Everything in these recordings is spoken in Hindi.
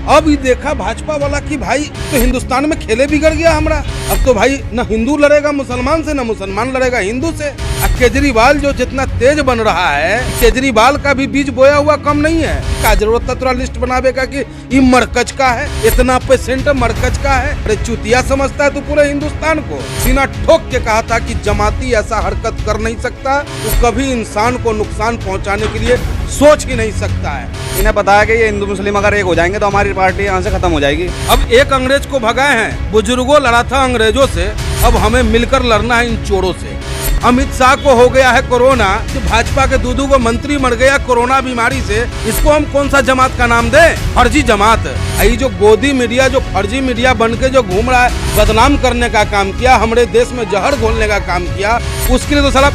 अब ये देखा भाजपा वाला कि भाई तो हिंदुस्तान में खेले बिगड़ गया हमारा। अब तो भाई न हिंदू लड़ेगा मुसलमान से, न मुसलमान लड़ेगा हिंदू से। अब केजरीवाल जो जितना तेज बन रहा है, केजरीवाल का भी बीज बोया हुआ कम नहीं है। क्या जरूरत था थोड़ा लिस्ट बनावे का कि ये मरकज का है, इतना % मरकज का है। अरे चुतिया समझता है तो पूरे हिंदुस्तान को। सीना ठोक के कहा था कि जमाती ऐसा हरकत कर नहीं सकता, वो कभी इंसान को नुकसान पहुंचाने के लिए सोच ही नहीं सकता है। इन्हें पता है कि ये हिंदू मुस्लिम अगर एक हो जाएंगे तो हमारी पार्टी यहाँ से खत्म हो जाएगी। अब एक अंग्रेज को भगाए हैं, बुजुर्गों लड़ा था अंग्रेजों से, अब हमें मिलकर लड़ना है इन चोरों से। अमित शाह को हो गया है कोरोना, तो भाजपा के दूधू को मंत्री मर गया कोरोना बीमारी से। इसको हम कौन सा जमात का नाम दे? फर्जी जमात। ये जो गोदी मीडिया, जो फर्जी मीडिया बन के जो घूम रहा है, बदनाम करने का काम किया, हमारे देश में जहर घोलने का काम किया, उसके लिए तो साला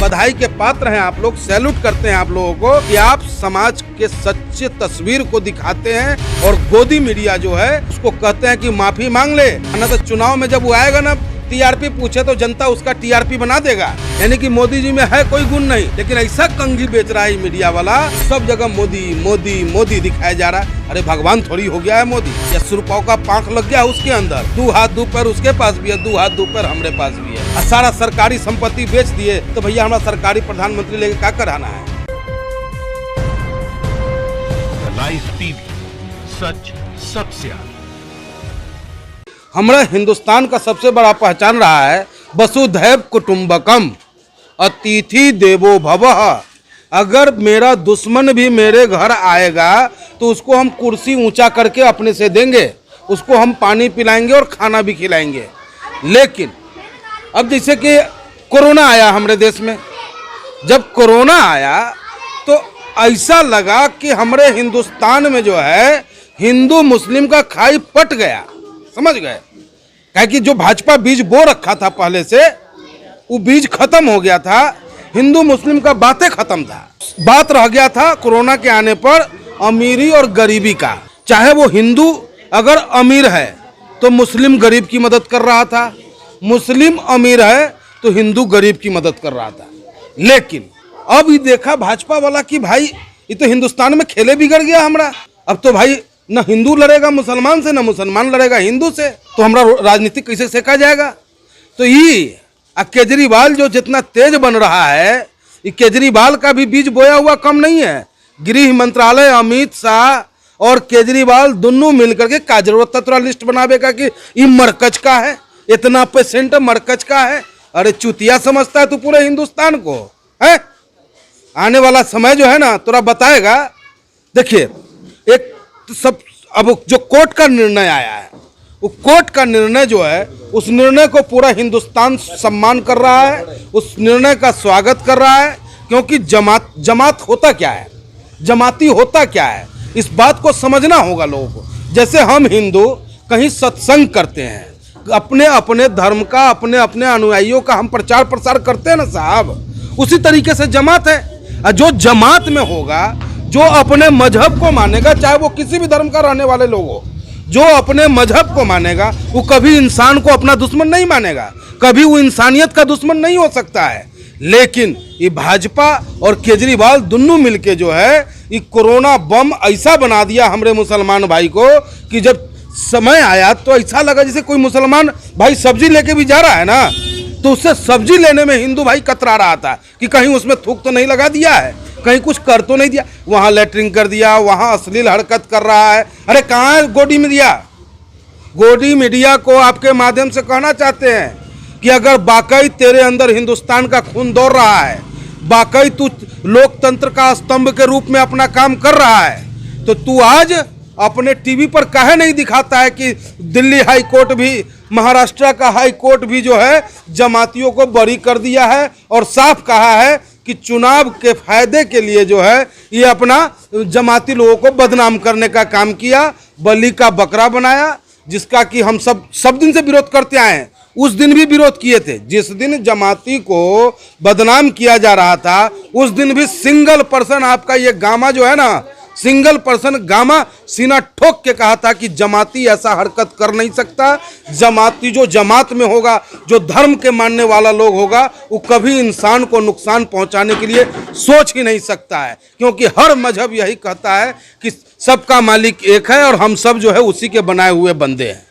बधाई के पात्र हैं आप लोग। सैल्यूट करते हैं आप लोगों को कि आप समाज के सच्चे तस्वीर को दिखाते हैं। और गोदी मीडिया जो है उसको कहते हैं कि माफी मांग ले, ना तो चुनाव में जब वो आएगा ना, टीआरपी पूछे तो जनता उसका टीआरपी बना देगा। यानी कि मोदी जी में है कोई गुण नहीं, लेकिन ऐसा कंघी बेच रहा है मीडिया वाला, सब जगह मोदी मोदी मोदी दिखाया जा रहा है। अरे भगवान थोड़ी हो गया है मोदी, या सुरपाव का पांख लग गया उसके अंदर। 2 हाथ 2 पैर उसके पास भी है, 2 हाथ 2 पैर हमारे पास भी है। सारा सरकारी संपत्ति बेच दिए तो भैया हमारा सरकारी प्रधानमंत्री लेके क्या कराना है? लाइव टीवी, सच सबसे आगे। हमारा हिंदुस्तान का सबसे बड़ा पहचान रहा है वसुधैव कुटुंबकम, अतिथि देवो भवः। अगर मेरा दुश्मन भी मेरे घर आएगा तो उसको हम कुर्सी ऊंचा करके अपने से देंगे, उसको हम पानी पिलाएंगे और खाना भी खिलाएंगे। लेकिन अब जैसे कि कोरोना आया हमारे देश में, जब कोरोना आया तो ऐसा लगा कि हमारे हिंदुस्तान में जो है हिंदू मुस्लिम का खाई पट गया, समझ गए? क्या कि जो भाजपा बीज बो रखा था पहले से, वो बीज खत्म हो गया था। हिंदू मुस्लिम का बातें खत्म था, बात रह गया था कोरोना के आने पर अमीरी और गरीबी का। चाहे वो हिंदू अगर अमीर है तो मुस्लिम गरीब की मदद कर रहा था, मुस्लिम अमीर है तो हिंदू गरीब की मदद कर रहा था। लेकिन अब ये देखा भाजपा वाला कि भाई ये तो हिंदुस्तान में खेले बिगड़ गया हमारा। अब तो भाई न हिंदू लड़ेगा मुसलमान से, न मुसलमान लड़ेगा हिंदू से, तो हमारा राजनीति कैसे सेका जाएगा? तो ये केजरीवाल जो जितना तेज बन रहा है, ये केजरीवाल का भी बीज बोया हुआ कम नहीं है। गृह मंत्रालय, अमित शाह और केजरीवाल दोनों मिलकर के क्या जरूरत था थोड़ा लिस्ट बनावे का कि ये मरकज का है, इतना % मरकज का है। अरे चुतिया समझता है तो पूरे हिंदुस्तान को है। आने वाला समय जो है ना थोड़ा बताएगा। देखिए एक सब, अब जो कोर्ट का निर्णय आया है, वो कोर्ट का निर्णय जो है, उस निर्णय को पूरा हिंदुस्तान सम्मान कर रहा है, उस निर्णय का स्वागत कर रहा है। क्योंकि जमात होता क्या है, जमाती होता क्या है, इस बात को समझना होगा लोगों को। जैसे हम हिंदू कहीं सत्संग करते हैं, अपने अपने धर्म का, अपने अपने अनुयायियों का हम प्रचार प्रसार करते हैं ना साहब, उसी तरीके से जमात है। जो जमात में होगा, जो अपने मजहब को मानेगा, चाहे वो किसी भी धर्म का रहने वाले लोग हो, जो अपने मजहब को मानेगा वो कभी इंसान को अपना दुश्मन नहीं मानेगा, कभी वो इंसानियत का दुश्मन नहीं हो सकता है। लेकिन ये भाजपा और केजरीवाल दोनों मिलके जो है ये कोरोना बम ऐसा बना दिया हमारे मुसलमान भाई को कि जब समय आया तो ऐसा लगा जैसे कोई मुसलमान भाई सब्जी लेके भी जा रहा है ना, तो उससे सब्जी लेने में हिंदू भाई कतरा रहा था कि कहीं उसमें थूक तो नहीं लगा दिया है, कहीं कुछ कर तो नहीं दिया। वहाँ लेटरिंग कर दिया, वहाँ अश्लील हरकत कर रहा है। अरे कहाँ है गोदी मीडिया? गोदी मीडिया को आपके माध्यम से कहना चाहते हैं कि अगर वाकई तेरे अंदर हिंदुस्तान का खून दौड़ रहा है, वाकई तू लोकतंत्र का स्तंभ के रूप में अपना काम कर रहा है, तो तू आज अपने टीवी पर काहे नहीं दिखाता है कि दिल्ली हाई कोर्ट भी, महाराष्ट्र का हाई कोर्ट भी जो है जमातियों को बरी कर दिया है और साफ कहा है कि चुनाव के फायदे के लिए जो है ये अपना जमाती लोगों को बदनाम करने का काम किया, बलि का बकरा बनाया, जिसका कि हम सब दिन से विरोध करते आए हैं। उस दिन भी विरोध किए थे, जिस दिन जमाती को बदनाम किया जा रहा था, उस दिन भी सिंगल पर्सन आपका ये गामा जो है ना, सिंगल पर्सन गामा सीना ठोक के कहा था कि जमाती ऐसा हरकत कर नहीं सकता। जमाती जो जमात में होगा, जो धर्म के मानने वाला लोग होगा, वो कभी इंसान को नुकसान पहुंचाने के लिए सोच ही नहीं सकता है, क्योंकि हर मजहब यही कहता है कि सबका मालिक एक है और हम सब जो है उसी के बनाए हुए बंदे हैं।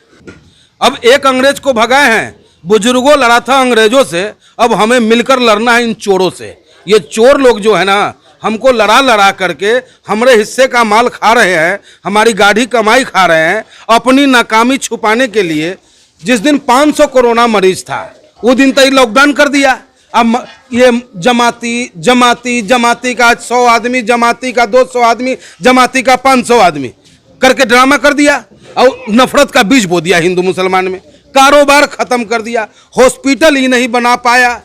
अब एक अंग्रेज को भगाए हैं, बुजुर्गों लड़ा था अंग्रेजों से, अब हमें मिलकर लड़ना है इन चोरों से। ये चोर लोग जो है ना, हमको लड़ा लड़ा करके हमारे हिस्से का माल खा रहे हैं, हमारी गाढ़ी कमाई खा रहे हैं अपनी नाकामी छुपाने के लिए। जिस दिन 500 कोरोना मरीज था वो दिन तक लॉकडाउन कर दिया। अब ये जमाती का 100 आदमी, जमाती का 200 आदमी, जमाती का 500 आदमी करके ड्रामा कर दिया और नफरत का बीज बो दिया हिंदू मुसलमान में। कारोबार खत्म कर दिया, हॉस्पिटल ही नहीं बना पाया।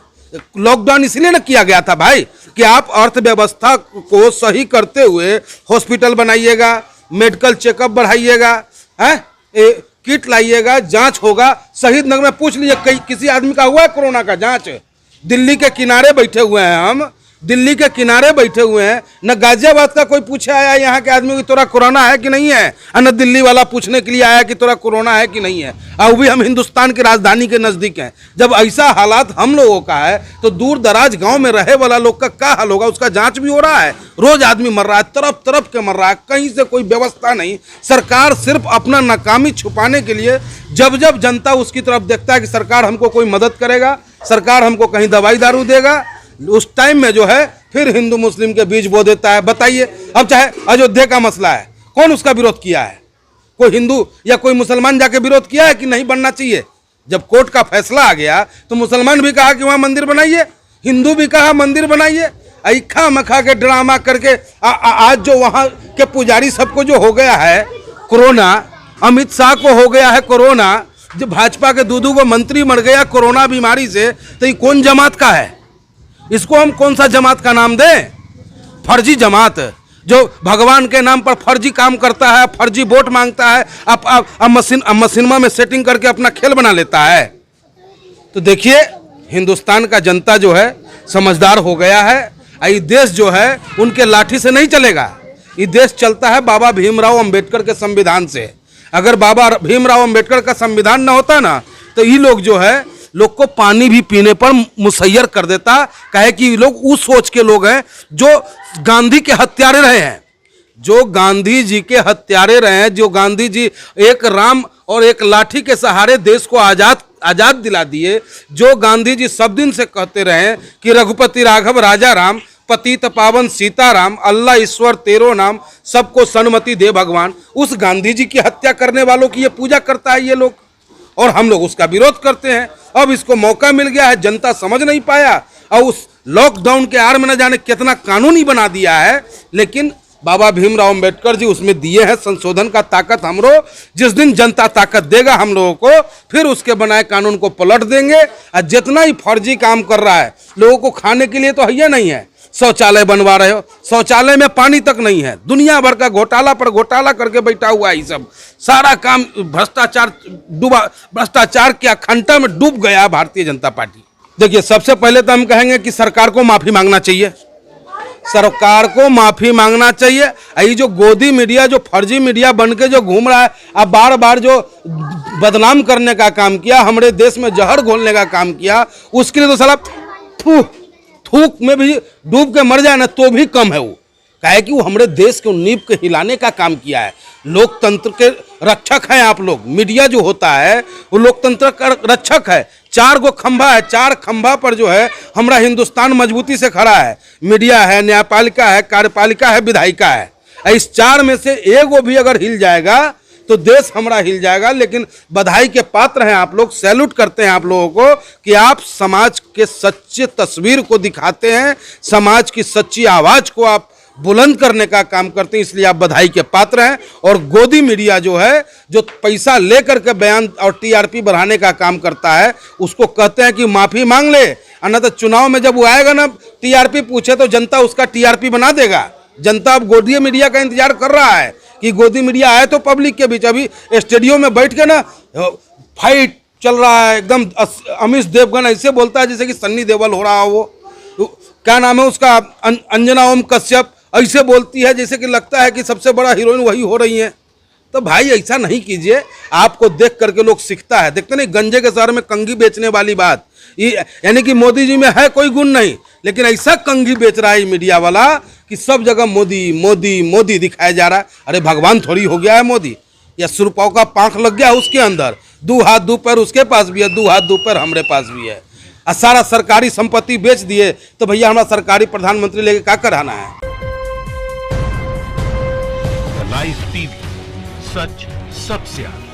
लॉकडाउन इसलिए ना किया गया था भाई कि आप अर्थव्यवस्था को सही करते हुए हॉस्पिटल बनाइएगा, मेडिकल चेकअप बढ़ाइएगा, किट लाइएगा, जांच होगा। शहीद नगर में पूछ लीजिए किसी आदमी का हुआ है कोरोना का जांच? दिल्ली के किनारे बैठे हुए हैं हम, दिल्ली के किनारे बैठे हुए हैं, न गाजियाबाद का कोई पूछे आया यहाँ के आदमी की तोरा कोरोना है कि नहीं है, और न दिल्ली वाला पूछने के लिए आया कि तोरा कोरोना है कि नहीं है। और भी हम हिंदुस्तान की राजधानी के नज़दीक हैं। जब ऐसा हालात हम लोगों का है तो दूर दराज गांव में रहे वाला लोग का क्या हाल होगा? उसका जांच भी हो रहा है, रोज आदमी मर रहा है, तरफ तरफ के मर रहा है, कहीं से कोई व्यवस्था नहीं। सरकार सिर्फ अपना नाकामी छुपाने के लिए, जब जब जनता उसकी तरफ देखता है कि सरकार हमको कोई मदद करेगा, सरकार हमको कहीं दवाई दारू देगा, उस टाइम में जो है फिर हिंदू मुस्लिम के बीच बो देता है। बताइए, अब चाहे अयोध्या का मसला है, कौन उसका विरोध किया है? कोई हिंदू या कोई मुसलमान जाके विरोध किया है कि नहीं बनना चाहिए? जब कोर्ट का फैसला आ गया तो मुसलमान भी कहा कि वहां मंदिर बनाइए, हिंदू भी कहा मंदिर बनाइए। ऐखा मखा के ड्रामा करके आज जो वहां के पुजारी सबको जो हो गया है कोरोना, अमित शाह को हो गया है कोरोना, जो भाजपा के दूधू को मंत्री मर गया कोरोना बीमारी से, तो ये कौन जमात का है? इसको हम कौन सा जमात का नाम दें? फर्जी जमात, जो भगवान के नाम पर फर्जी काम करता है, फर्जी वोट मांगता है, अब मशीनमा में सेटिंग करके अपना खेल बना लेता है। तो देखिए, हिंदुस्तान का जनता जो है समझदार हो गया है। ये देश जो है उनके लाठी से नहीं चलेगा, ये देश चलता है बाबा भीमराव अंबेडकर के संविधान से। अगर बाबा भीमराव अंबेडकर का संविधान न होता ना तो ये लोग जो है लोग को पानी भी पीने पर मुसैयर कर देता। कहे कि ये लोग उस सोच के लोग हैं जो गांधी के हत्यारे रहे हैं, जो गांधी जी के हत्यारे रहे हैं, जो गांधी जी एक राम और एक लाठी के सहारे देश को आजाद दिला दिए, जो गांधी जी सब दिन से कहते रहे कि रघुपति राघव राजा राम, पतित पावन सीताराम, अल्लाह ईश्वर तेरो नाम, सबको सन्मति दे भगवान। उस गांधी जी की हत्या करने वालों की ये पूजा करता है ये लोग, और हम लोग उसका विरोध करते हैं। अब इसको मौका मिल गया है, जनता समझ नहीं पाया और उस लॉकडाउन के आड़ में न जाने कितना कानूनी बना दिया है। लेकिन बाबा भीमराव अंबेडकर जी उसमें दिए हैं संशोधन का ताकत हमरो। जिस दिन जनता ताकत देगा हम लोगों को, फिर उसके बनाए कानून को पलट देंगे। और जितना ही फर्जी काम कर रहा है, लोगों को खाने के लिए तो है नहीं है, शौचालय बनवा रहे हो, शौचालय में पानी तक नहीं है, दुनिया भर का घोटाला पर घोटाला करके बैठा हुआ है। ये सब सारा काम भ्रष्टाचार के अखंडा में डूब गया भारतीय जनता पार्टी। देखिए, सबसे पहले तो हम कहेंगे कि सरकार को माफी मांगना चाहिए, सरकार को माफी मांगना चाहिए। ये जो गोदी मीडिया, जो फर्जी मीडिया बन के जो घूम रहा है, अब बार बार जो बदनाम करने का काम किया, हमारे देश में जहर घोलने का काम किया, उसके लिए तो साला थूक में भी डूब के मर जाए ना तो भी कम है। वो कहे कि वो हमारे देश को नींव के हिलाने का काम किया है। लोकतंत्र के रक्षक हैं आप लोग। मीडिया जो होता है वो लोकतंत्र का रक्षक है। 4 गो खंभा है, 4 खंभा पर जो है हमारा हिंदुस्तान मजबूती से खड़ा है। मीडिया है, न्यायपालिका है, कार्यपालिका है, विधायिका है। इस 4 में से एगो भी अगर हिल जाएगा तो देश हमारा हिल जाएगा। लेकिन बधाई के पात्र हैं आप लोग, सैल्यूट करते हैं आप लोगों को कि आप समाज के सच्चे तस्वीर को दिखाते हैं, समाज की सच्ची आवाज़ को आप बुलंद करने का काम करते हैं, इसलिए आप बधाई के पात्र हैं। और गोदी मीडिया जो है, जो पैसा लेकर के बयान और टीआरपी बढ़ाने का काम करता है, उसको कहते हैं कि माफ़ी मांग ले, अन्यथा तो चुनाव में जब वो आएगा ना, टीआरपी पूछे तो जनता उसका टीआरपी बना देगा। जनता अब गोदी मीडिया का इंतजार कर रहा है कि गोदी मीडिया आए तो पब्लिक के बीच। अभी स्टेडियो में बैठ के ना फाइट चल रहा है एकदम। अमित देवगन ऐसे बोलता है जैसे कि सन्नी देओल हो रहा हो। वो क्या नाम है उसका, अंजना ओम कश्यप, ऐसे बोलती है जैसे कि लगता है कि सबसे बड़ा हीरोइन वही हो रही है। तो भाई ऐसा नहीं कीजिए, आपको देख करके लोग सीखता है। देखते नहीं गंजे के शहर में कंघी बेचने वाली बात, ये यानी कि मोदी जी में है कोई गुण नहीं, लेकिन ऐसा कंघी बेच रहा है मीडिया वाला कि सब जगह मोदी मोदी मोदी दिखाया जा रहा है। अरे भगवान थोड़ी हो गया है मोदी, या सुरपाव का पांख लग गया उसके अंदर, 2 हाथ 2 पैर उसके पास भी है, 2 हाथ 2 पैर हमारे पास भी है। और सारा सरकारी संपत्ति बेच दिए तो भैया हमारा सरकारी प्रधानमंत्री लेके क्या कराना है। लाइव टीवी, सच सबसे आगे।